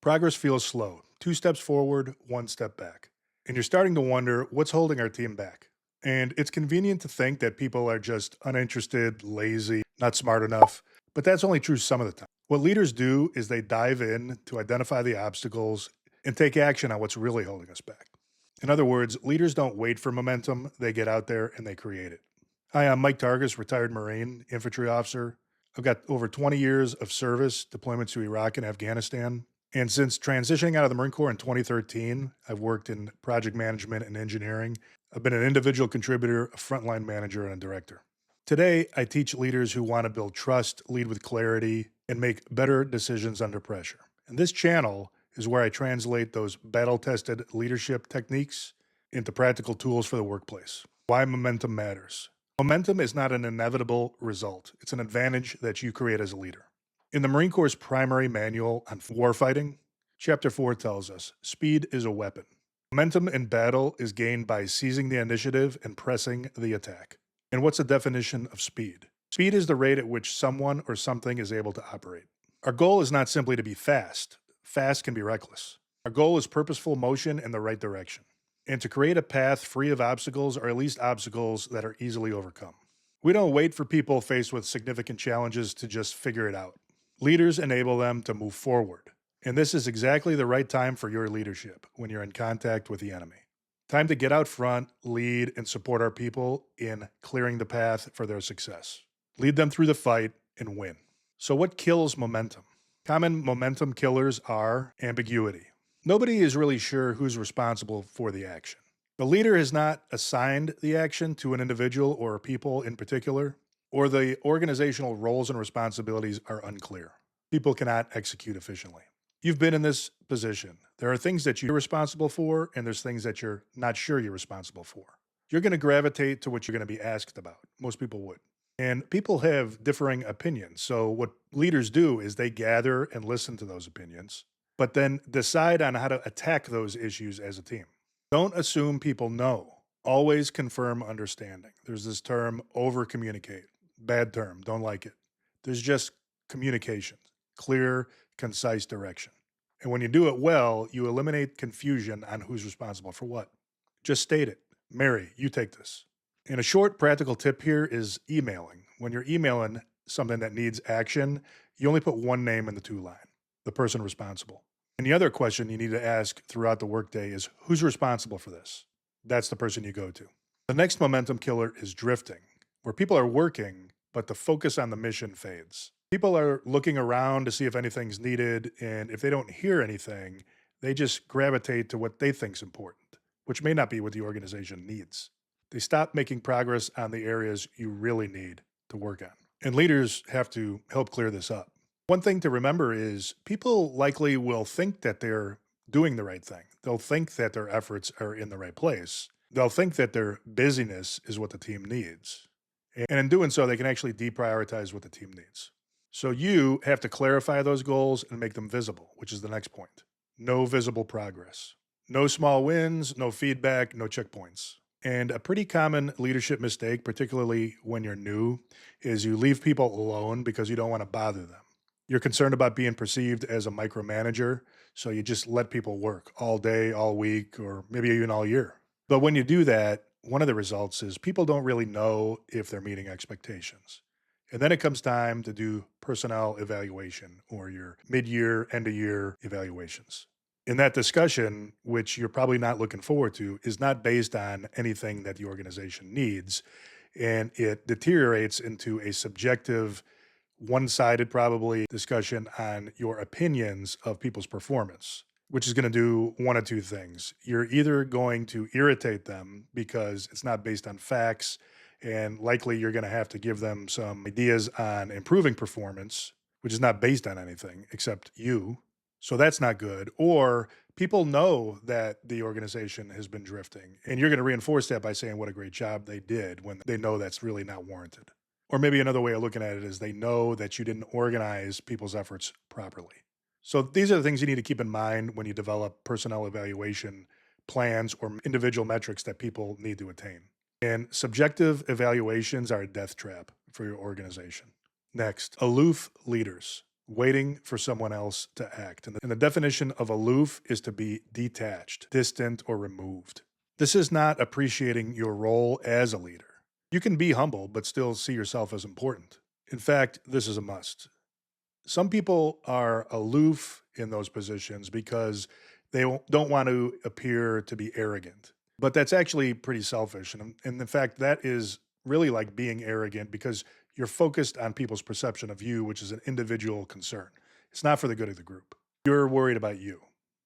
Progress feels slow, 2 steps forward, 1 step back. And you're starting to wonder what's holding our team back. And it's convenient to think that people are just uninterested, lazy, not smart enough, but that's only true some of the time. What leaders do is they dive in to identify the obstacles and take action on what's really holding us back. In other words, leaders don't wait for momentum, they get out there and they create it. Hi, I'm Mike Targus, retired Marine, infantry officer. I've got over 20 years of service, deployments to Iraq and Afghanistan. And since transitioning out of the Marine Corps in 2013, I've worked in project management and engineering. I've been an individual contributor, a frontline manager, and a director. Today, I teach leaders who want to build trust, lead with clarity, and make better decisions under pressure. And this channel is where I translate those battle-tested leadership techniques into practical tools for the workplace. Why momentum matters. Momentum is not an inevitable result. It's an advantage that you create as a leader. In the Marine Corps' primary manual on warfighting, Chapter 4 tells us, speed is a weapon. Momentum in battle is gained by seizing the initiative and pressing the attack. And what's the definition of speed? Speed is the rate at which someone or something is able to operate. Our goal is not simply to be fast. Fast can be reckless. Our goal is purposeful motion in the right direction, and to create a path free of obstacles, or at least obstacles that are easily overcome. We don't wait for people faced with significant challenges to just figure it out. Leaders enable them to move forward. And this is exactly the right time for your leadership when you're in contact with the enemy. Time to get out front, lead, and support our people in clearing the path for their success. Lead them through the fight and win. So what kills momentum? Common momentum killers are ambiguity. Nobody is really sure who's responsible for the action. The leader has not assigned the action to an individual or people in particular, or the organizational roles and responsibilities are unclear. People cannot execute efficiently. You've been in this position. There are things that you're responsible for, and there's things that you're not sure you're responsible for. You're going to gravitate to what you're going to be asked about. Most people would. And people have differing opinions. So what leaders do is they gather and listen to those opinions, but then decide on how to attack those issues as a team. Don't assume people know. Always confirm understanding. There's this term, over communicate. Bad term, don't like it. There's just communication, clear, concise direction. And when you do it well, you eliminate confusion on who's responsible for what. Just state it. Mary, you take this. And a short practical tip here is emailing. When you're emailing something that needs action, you only put one name in the to line, the person responsible. And the other question you need to ask throughout the workday is, who's responsible for this? That's the person you go to. The next momentum killer is drifting, where people are working, but the focus on the mission fades. People are looking around to see if anything's needed, and if they don't hear anything, they just gravitate to what they think's important, which may not be what the organization needs. They stop making progress on the areas you really need to work on. And leaders have to help clear this up. One thing to remember is people likely will think that they're doing the right thing. They'll think that their efforts are in the right place. They'll think that their busyness is what the team needs. And in doing so, they can actually deprioritize what the team needs. So you have to clarify those goals and make them visible, which is the next point. No visible progress. No small wins, no feedback, no checkpoints. And a pretty common leadership mistake, particularly when you're new, is you leave people alone because you don't want to bother them. You're concerned about being perceived as a micromanager, so you just let people work all day, all week, or maybe even all year. But when you do that, one of the results is people don't really know if they're meeting expectations. And then it comes time to do personnel evaluation or your mid-year, end-of-year evaluations. In that discussion, which you're probably not looking forward to, is not based on anything that the organization needs, and it deteriorates into a subjective, one-sided probably discussion on your opinions of people's performance, which is going to do one of two things. You're either going to irritate them because it's not based on facts, and likely you're going to have to give them some ideas on improving performance, which is not based on anything except you. So that's not good. Or people know that the organization has been drifting, and you're going to reinforce that by saying what a great job they did when they know that's really not warranted. Or maybe another way of looking at it is they know that you didn't organize people's efforts properly. So these are the things you need to keep in mind when you develop personnel evaluation plans or individual metrics that people need to attain. And subjective evaluations are a death trap for your organization. Next, aloof leaders. waiting for someone else to act. And the definition of aloof is to be detached, distant, or removed. This is not appreciating your role as a leader. You can be humble, but still see yourself as important. In fact, this is a must. Some people are aloof in those positions because they don't want to appear to be arrogant. But that's actually pretty selfish. And in fact, that is really like being arrogant because you're focused on people's perception of you, which is an individual concern. It's not for the good of the group. You're worried about you.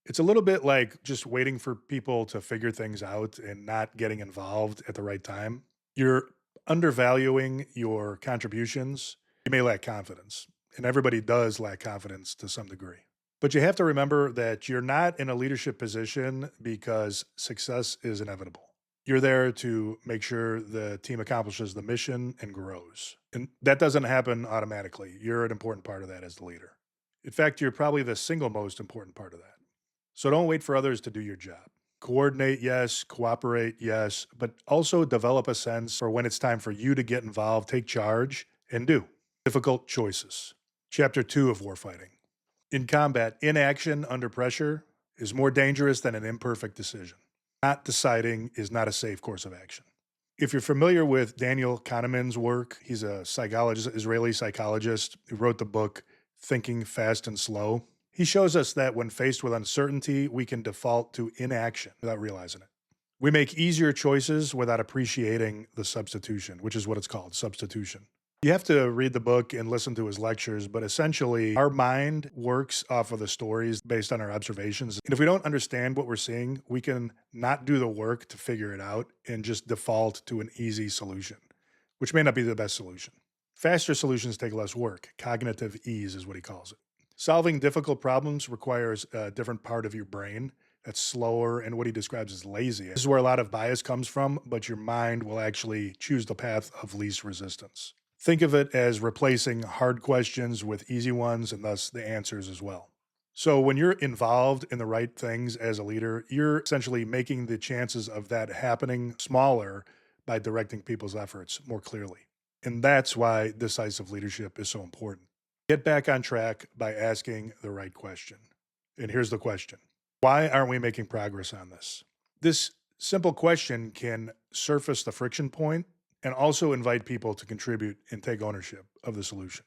It's a little bit like just waiting for people to figure things out and not getting involved at the right time. You're undervaluing your contributions. You may lack confidence, and everybody does lack confidence to some degree. But you have to remember that you're not in a leadership position because success is inevitable. You're there to make sure the team accomplishes the mission and grows. And that doesn't happen automatically. You're an important part of that as the leader. In fact, you're probably the single most important part of that. So don't wait for others to do your job. Coordinate, yes. Cooperate, yes. But also develop a sense for when it's time for you to get involved, take charge, and do difficult choices. Chapter 2 of Warfighting. In combat, inaction under pressure is more dangerous than an imperfect decision. Not deciding is not a safe course of action. If you're familiar with Daniel Kahneman's work, he's a psychologist, Israeli psychologist who wrote the book Thinking Fast and Slow. He shows us that when faced with uncertainty, we can default to inaction without realizing it. We make easier choices without appreciating the substitution, which is what it's called, substitution. You have to read the book and listen to his lectures, but essentially, our mind works off of the stories based on our observations. And if we don't understand what we're seeing, we can not do the work to figure it out and just default to an easy solution, which may not be the best solution. Faster solutions take less work. Cognitive ease is what he calls it. Solving difficult problems requires a different part of your brain that's slower and what he describes as lazy. This is where a lot of bias comes from, but your mind will actually choose the path of least resistance. Think of it as replacing hard questions with easy ones and thus the answers as well. So when you're involved in the right things as a leader, you're essentially making the chances of that happening smaller by directing people's efforts more clearly. And that's why decisive leadership is so important. Get back on track by asking the right question. And here's the question. Why aren't we making progress on this? This simple question can surface the friction point and also invite people to contribute and take ownership of the solution.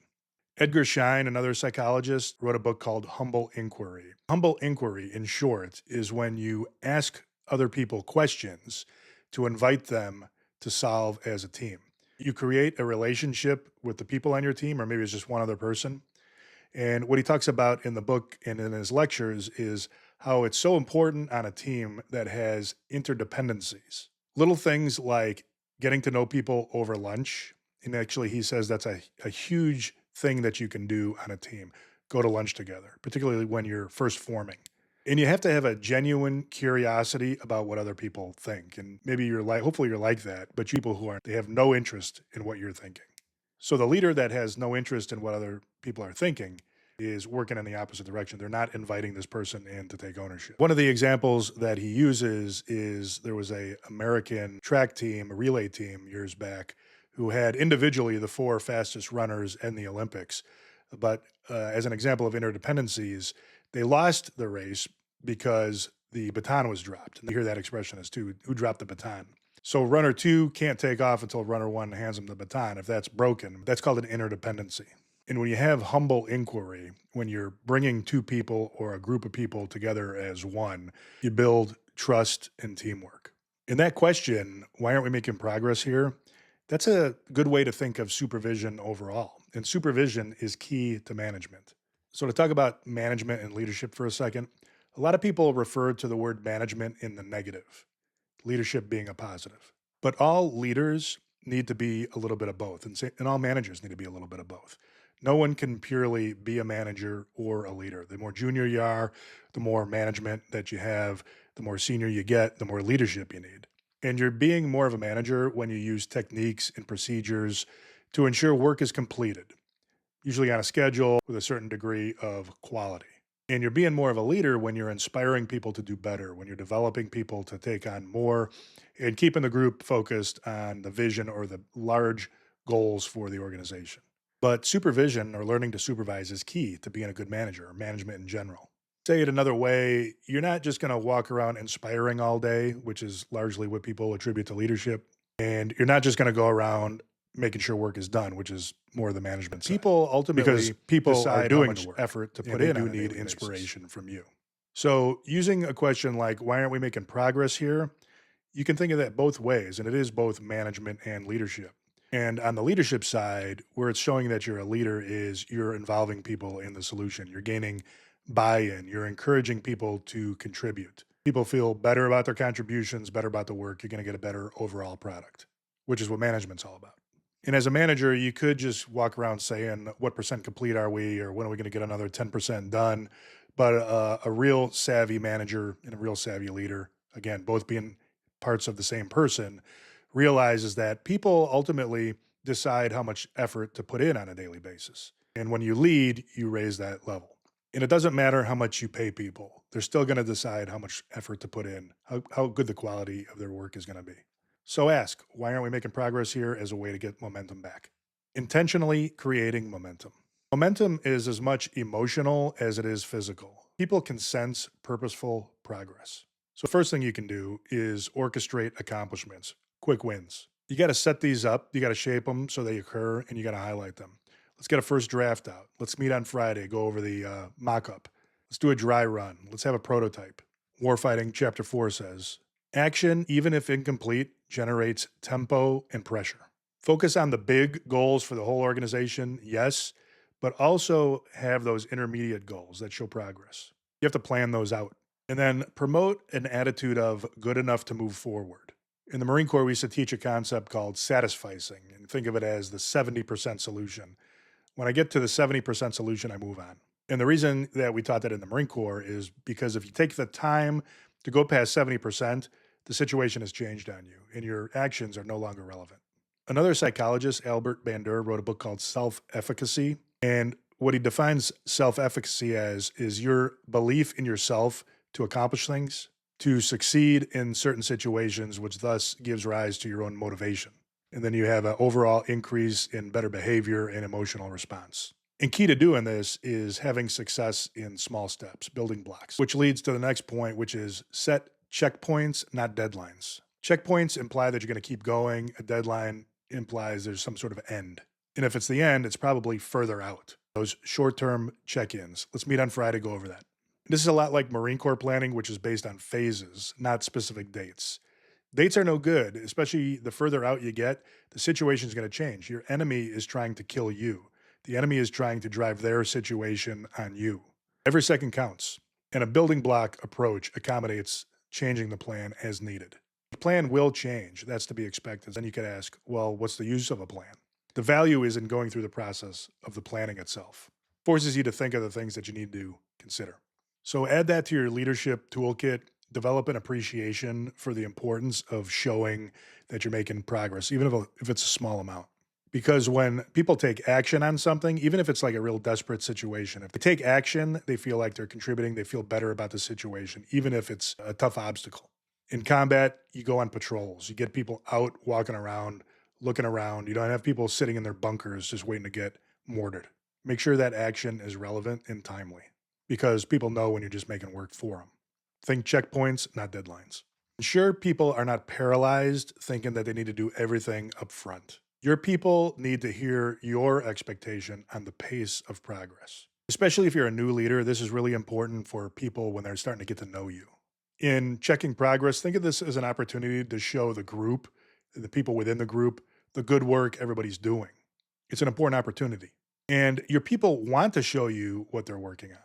Edgar Schein, another psychologist, wrote a book called Humble Inquiry. Humble inquiry, in short, is when you ask other people questions to invite them to solve as a team. You create a relationship with the people on your team, or maybe it's just one other person. And what he talks about in the book and in his lectures is how it's so important on a team that has interdependencies. Little things like getting to know people over lunch. And actually, he says that's a huge thing that you can do on a team. Go to lunch together, particularly when you're first forming. And you have to have a genuine curiosity about what other people think. And maybe hopefully you're like that, but people who aren't, they have no interest in what you're thinking. So the leader that has no interest in what other people are thinking is working in the opposite direction. They're not inviting this person in to take ownership. One of the examples that he uses is there was a American track team, a relay team years back, who had individually the 4 fastest runners in the Olympics. But as an example of interdependencies, they lost the race because the baton was dropped. And you hear that expression as too, who dropped the baton? So runner 2 can't take off until runner 1 hands him the baton. If that's broken, that's called an interdependency. And when you have humble inquiry, when you're bringing 2 people or a group of people together as one, you build trust and teamwork. And that question, why aren't we making progress here? That's a good way to think of supervision overall. And supervision is key to management. So to talk about management and leadership for a second, a lot of people refer to the word management in the negative, leadership being a positive. But all leaders need to be a little bit of both, and all managers need to be a little bit of both. No one can purely be a manager or a leader. The more junior you are, the more management that you have, the more senior you get, the more leadership you need. And you're being more of a manager when you use techniques and procedures to ensure work is completed, usually on a schedule with a certain degree of quality. And you're being more of a leader when you're inspiring people to do better, when you're developing people to take on more, and keeping the group focused on the vision or the large goals for the organization. But supervision or learning to supervise is key to being a good manager or management in general. Say it another way, you're not just going to walk around inspiring all day, which is largely what people attribute to leadership. And you're not just going to go around making sure work is done, which is more the management side. People ultimately because people are decide how doing much the work effort to and put they in do on a need daily basis. inspiration from you. So using a question like, why aren't we making progress here? You can think of that both ways, and it is both management and leadership. And on the leadership side, where it's showing that you're a leader is you're involving people in the solution. You're gaining buy-in. You're encouraging people to contribute. People feel better about their contributions, better about the work. You're going to get a better overall product, which is what management's all about. And as a manager, you could just walk around saying, what percent complete are we, or when are we going to get another 10% done? But a real savvy manager and a real savvy leader, again, both being parts of the same person, realizes that people ultimately decide how much effort to put in on a daily basis. And when you lead, you raise that level. And it doesn't matter how much you pay people, they're still going to decide how much effort to put in, how good the quality of their work is going to be. So ask, why aren't we making progress here as a way to get momentum back? Intentionally creating momentum. Momentum is as much emotional as it is physical. People can sense purposeful progress. So, first thing you can do is orchestrate accomplishments, quick wins. You got to set these up, you got to shape them so they occur, and you got to highlight them. Let's get a first draft out. Let's meet on Friday, go over the mock up. Let's do a dry run. Let's have a prototype. Warfighting Chapter 4 says, action, even if incomplete, generates tempo and pressure. Focus on the big goals for the whole organization, yes, but also have those intermediate goals that show progress. You have to plan those out. And then promote an attitude of good enough to move forward. In the Marine Corps, we used to teach a concept called satisficing, and think of it as the 70% solution. When I get to the 70% solution, I move on. And the reason that we taught that in the Marine Corps is because if you take the time to go past 70%, the situation has changed on you and your actions are no longer relevant. Another psychologist, Albert Bandura, wrote a book called Self-Efficacy. And what he defines self-efficacy as is your belief in yourself to accomplish things, to succeed in certain situations, which thus gives rise to your own motivation. And then you have an overall increase in better behavior and emotional response. And key to doing this is having success in small steps, building blocks, which leads to the next point, which is set checkpoints, not deadlines. Checkpoints imply that you're going to keep going. A deadline implies there's some sort of end. And if it's the end, it's probably further out. Those short-term check-ins. Let's meet on Friday, go over that. This is a lot like Marine Corps planning, which is based on phases, not specific dates. Dates are no good, especially the further out you get, the situation is going to change. Your enemy is trying to kill you. The enemy is trying to drive their situation on you. Every second counts, and a building block approach accommodates changing the plan as needed. The plan will change. That's to be expected. Then you could ask, well, what's the use of a plan? The value is in going through the process of the planning itself. Forces you to think of the things that you need to consider. So add that to your leadership toolkit. Develop an appreciation for the importance of showing that you're making progress, even if it's a small amount. Because when people take action on something, even if it's like a real desperate situation, if they take action, they feel like they're contributing, they feel better about the situation, even if it's a tough obstacle. In combat, you go on patrols, you get people out walking around, looking around. You don't have people sitting in their bunkers just waiting to get mortared. Make sure that action is relevant and timely because people know when you're just making work for them. Think checkpoints, not deadlines. Ensure people are not paralyzed thinking that they need to do everything up front. Your people need to hear your expectation on the pace of progress. Especially if you're a new leader, this is really important for people when they're starting to get to know you. In checking progress, think of this as an opportunity to show the group, the people within the group, the good work everybody's doing. It's an important opportunity. And your people want to show you what they're working on.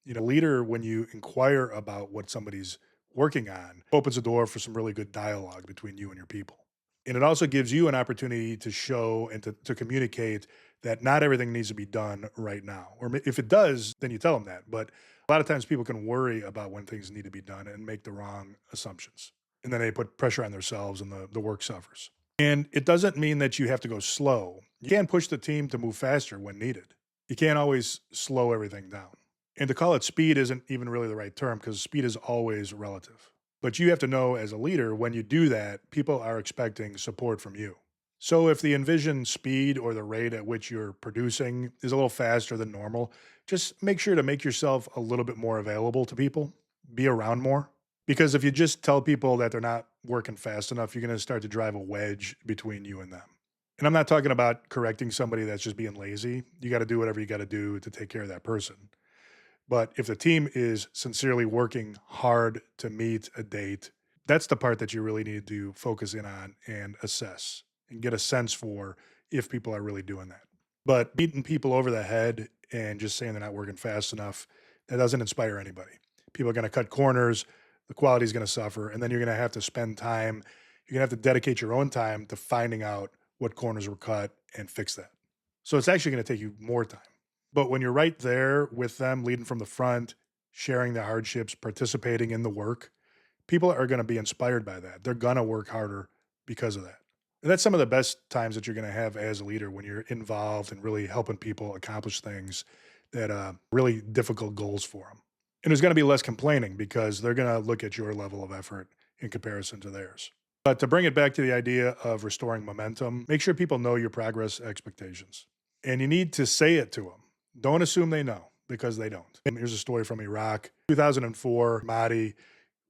You know, leader, when you inquire about what somebody's working on, opens the door for some really good dialogue between you and your people. And it also gives you an opportunity to show and to communicate that not everything needs to be done right now. Or if it does, then you tell them that. But a lot of times people can worry about when things need to be done and make the wrong assumptions. And then they put pressure on themselves and the work suffers. And it doesn't mean that you have to go slow. You can push the team to move faster when needed. You can't always slow everything down. And to call it speed isn't even really the right term because speed is always relative. But you have to know as a leader, when you do that, people are expecting support from you. So if the envisioned speed or the rate at which you're producing is a little faster than normal, just make sure to make yourself a little bit more available to people, be around more. Because if you just tell people that they're not working fast enough, you're going to start to drive a wedge between you and them. And I'm not talking about correcting somebody that's just being lazy. You got to do whatever you got to do to take care of that person. But if the team is sincerely working hard to meet a date, that's the part that you really need to focus in on and assess and get a sense for if people are really doing that. But beating people over the head and just saying they're not working fast enough, that doesn't inspire anybody. People are going to cut corners, the quality is going to suffer, and then you're going to have to spend time, you're going to have to dedicate your own time to finding out what corners were cut and fix that. So it's actually going to take you more time. But when you're right there with them, leading from the front, sharing the hardships, participating in the work, people are going to be inspired by that. They're going to work harder because of that. And that's some of the best times that you're going to have as a leader when you're involved and really helping people accomplish things that really difficult goals for them. And there's going to be less complaining because they're going to look at your level of effort in comparison to theirs. But to bring it back to the idea of restoring momentum, make sure people know your progress expectations. And you need to say it to them. Don't assume they know because they don't. And here's a story from Iraq, 2004, Ramadi.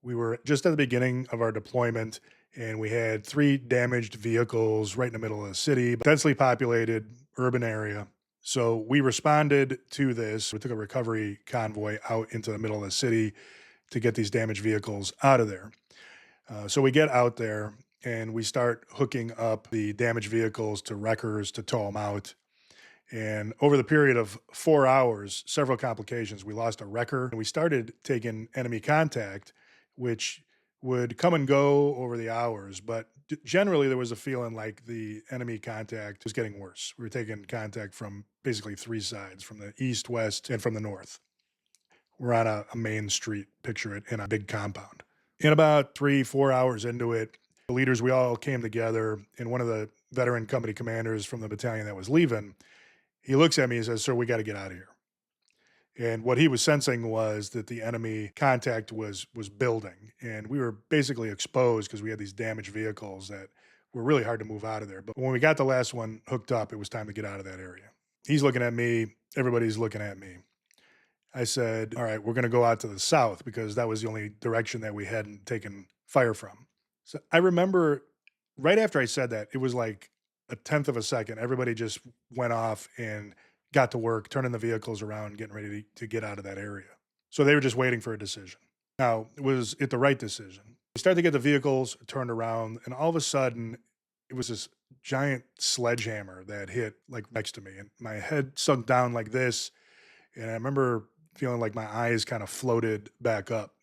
We were just at the beginning of our deployment and we had 3 damaged vehicles right in the middle of the city, densely populated urban area. So we responded to this. We took a recovery convoy out into the middle of the city to get these damaged vehicles out of there. So we get out there and we start hooking up the damaged vehicles to wreckers to tow them out. And over the period of 4 hours, several complications. We lost a wrecker and we started taking enemy contact, which would come and go over the hours. But generally, there was a feeling like the enemy contact was getting worse. We were taking contact from basically 3 sides, from the east, west, and from the north. We're on a main street, picture it, in a big compound. In about 3, 4 hours into it, the leaders, we all came together, and one of the veteran company commanders from the battalion that was leaving, he looks at me and says, "Sir, we got to get out of here." And what he was sensing was that the enemy contact was building, and we were basically exposed because we had these damaged vehicles that were really hard to move out of there. But when we got the last one hooked up, it was time to get out of that area. He's looking at me, everybody's looking at me. I said, "All right, we're going to go out to the south," because that was the only direction that we hadn't taken fire from. So I remember right after I said that, it was like a tenth of a second. Everybody just went off and got to work, turning the vehicles around, getting ready to get out of that area. So they were just waiting for a decision. Now, was it the right decision? We started to get the vehicles turned around, and all of a sudden, it was this giant sledgehammer that hit like next to me, and my head sunk down like this. And I remember feeling like my eyes kind of floated back up.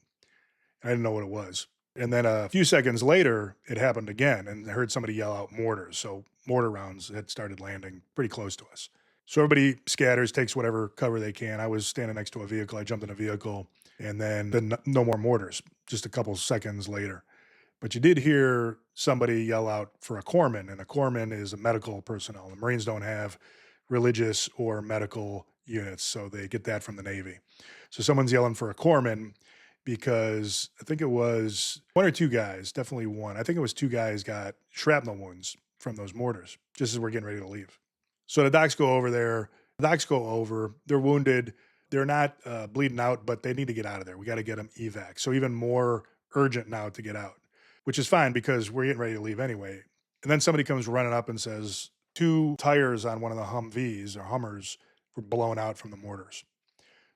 I didn't know what it was. And then a few seconds later, it happened again, and I heard somebody yell out mortars. So mortar rounds had started landing pretty close to us. So everybody scatters, takes whatever cover they can. I was standing next to a vehicle. I jumped in a vehicle, and then no more mortars, just a couple seconds later. But you did hear somebody yell out for a corpsman, and a corpsman is a medical personnel. The Marines don't have religious or medical units, so they get that from the Navy. So someone's yelling for a corpsman because I think it was 1 or 2 guys, definitely one. I think it was 2 guys got shrapnel wounds from those mortars just as we're getting ready to leave. So the docs go over there. The docs go over. They're wounded. They're not bleeding out, but they need to get out of there. We got to get them evac. So even more urgent now to get out, which is fine because we're getting ready to leave anyway. And then somebody comes running up and says 2 tires on one of the Humvees or Hummers were blown out from the mortars.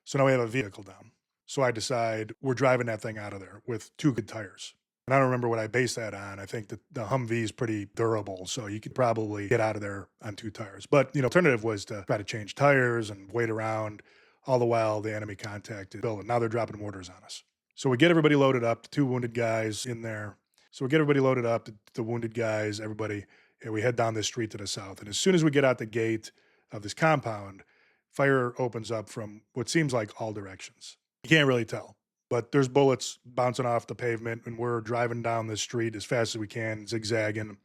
So now we have a vehicle down. So I decide we're driving that thing out of there with 2 good tires. And I don't remember what I based that on. I think that the Humvee is pretty durable, so you could probably get out of there on 2 tires. But, alternative was to try to change tires and wait around. All the while, the enemy contact is building. Now they're dropping mortars on us. So we get everybody loaded up, the 2 wounded guys in there. So we get everybody loaded up, the wounded guys, everybody, and we head down this street to the south. And as soon as we get out the gate of this compound, fire opens up from what seems like all directions. You can't really tell. But there's bullets bouncing off the pavement, and we're driving down this street as fast as we can, zigzagging.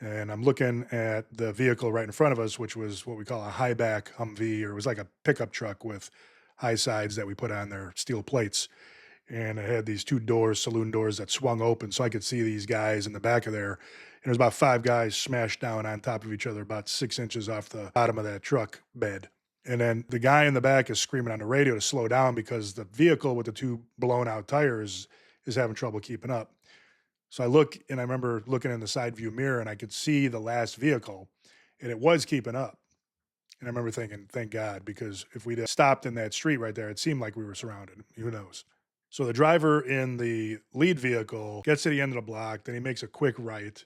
And I'm looking at the vehicle right in front of us, which was what we call a high-back Humvee, or it was like a pickup truck with high sides that we put on their steel plates. and it had these two doors, saloon doors that swung open, so I could see these guys in the back of there. And there's about 5 guys smashed down on top of each other, about 6 inches off the bottom of that truck bed. And then the guy in the back is screaming on the radio to slow down because the vehicle with the two blown out tires is having trouble keeping up. So I look, and I remember looking in the side view mirror, and I could see the last vehicle, and it was keeping up. And I remember thinking, thank God, because if we'd have stopped in that street right there, it seemed like we were surrounded. Who knows? So the driver in the lead vehicle gets to the end of the block, then he makes a quick right.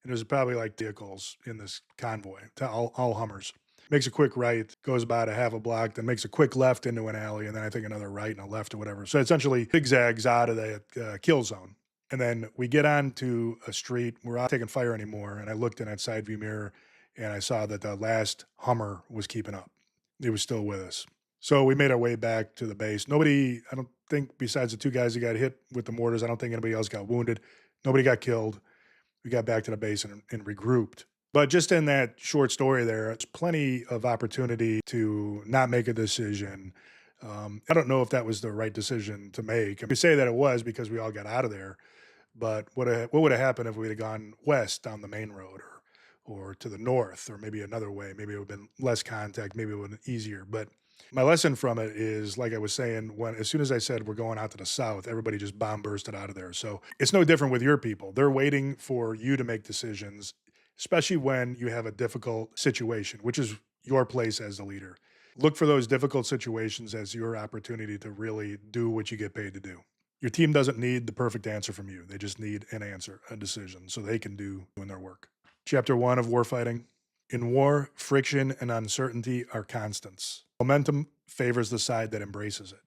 And there's probably like vehicles in this convoy, all Hummers. Makes a quick right, goes about a half a block, then makes a quick left into an alley, and then I think another right and a left or whatever. So essentially zigzags out of the kill zone. And then we get on to a street. We're not taking fire anymore. And I looked in that side view mirror, and I saw that the last Hummer was keeping up. It was still with us. So we made our way back to the base. Nobody, I don't think, besides the 2 guys that got hit with the mortars, I don't think anybody else got wounded. Nobody got killed. We got back to the base and regrouped. But just in that short story there, it's plenty of opportunity to not make a decision. I don't know if that was the right decision to make. We say that it was because we all got out of there. But what would have happened if we'd have gone west down the main road, or to the north, or maybe another way? Maybe it would have been less contact. Maybe it would have been easier. But my lesson from it is, like I was saying, as soon as I said we're going out to the south, everybody just bomb bursted out of there. So it's no different with your people. They're waiting for you to make decisions, especially when you have a difficult situation, which is your place as the leader. Look for those difficult situations as your opportunity to really do what you get paid to do. Your team doesn't need the perfect answer from you. They just need an answer, a decision, so they can do their work. Chapter 1 of Warfighting. In war, friction and uncertainty are constants. Momentum favors the side that embraces it.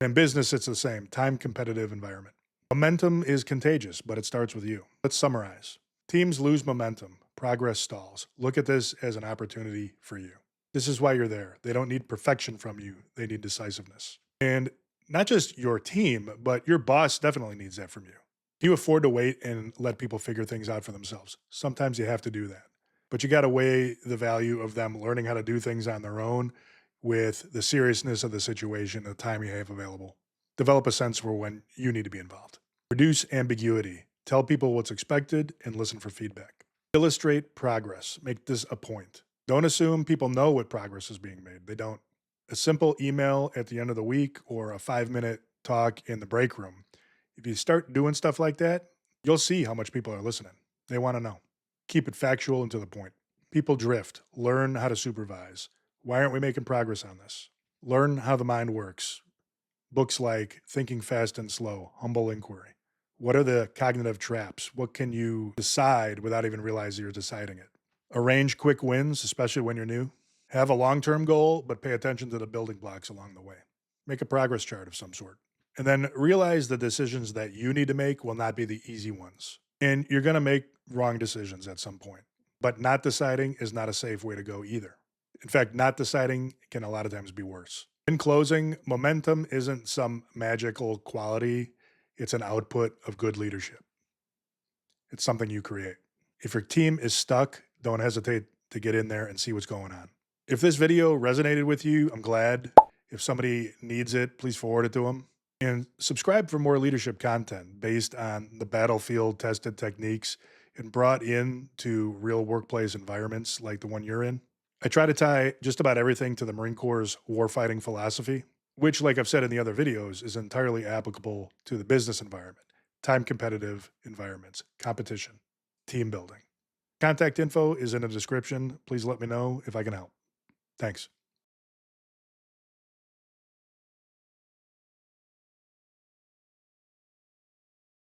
In business, it's the same. Time-competitive environment. Momentum is contagious, but it starts with you. Let's summarize. Teams lose momentum. Progress stalls. Look at this as an opportunity for you. This is why you're there. They don't need perfection from you. They need decisiveness. And not just your team, but your boss definitely needs that from you. You afford to wait and let people figure things out for themselves. Sometimes you have to do that. But you got to weigh the value of them learning how to do things on their own with the seriousness of the situation, the time you have available. Develop a sense for when you need to be involved. Reduce ambiguity. Tell people what's expected and listen for feedback. Illustrate progress. Make this a point. Don't assume people know what progress is being made. They don't. A simple email at the end of the week or a 5-minute talk in the break room. If you start doing stuff like that, you'll see how much people are listening. They want to know. Keep it factual and to the point. People drift. Learn how to supervise. Why aren't we making progress on this? Learn how the mind works. Books like Thinking Fast and Slow, Humble Inquiry. What are the cognitive traps? What can you decide without even realizing you're deciding it? Arrange quick wins, especially when you're new. Have a long-term goal, but pay attention to the building blocks along the way. Make a progress chart of some sort. And then realize the decisions that you need to make will not be the easy ones. And you're going to make wrong decisions at some point. But not deciding is not a safe way to go either. In fact, not deciding can a lot of times be worse. In closing, momentum isn't some magical quality. It's an output of good leadership. It's something you create. If your team is stuck, don't hesitate to get in there and see what's going on. If this video resonated with you, I'm glad. If somebody needs it, please forward it to them. And subscribe for more leadership content based on the battlefield tested techniques and brought into real workplace environments like the one you're in. I try to tie just about everything to the Marine Corps' warfighting philosophy, which, like I've said in the other videos, is entirely applicable to the business environment, time-competitive environments, competition, team building. Contact info is in the description. Please let me know if I can help. Thanks.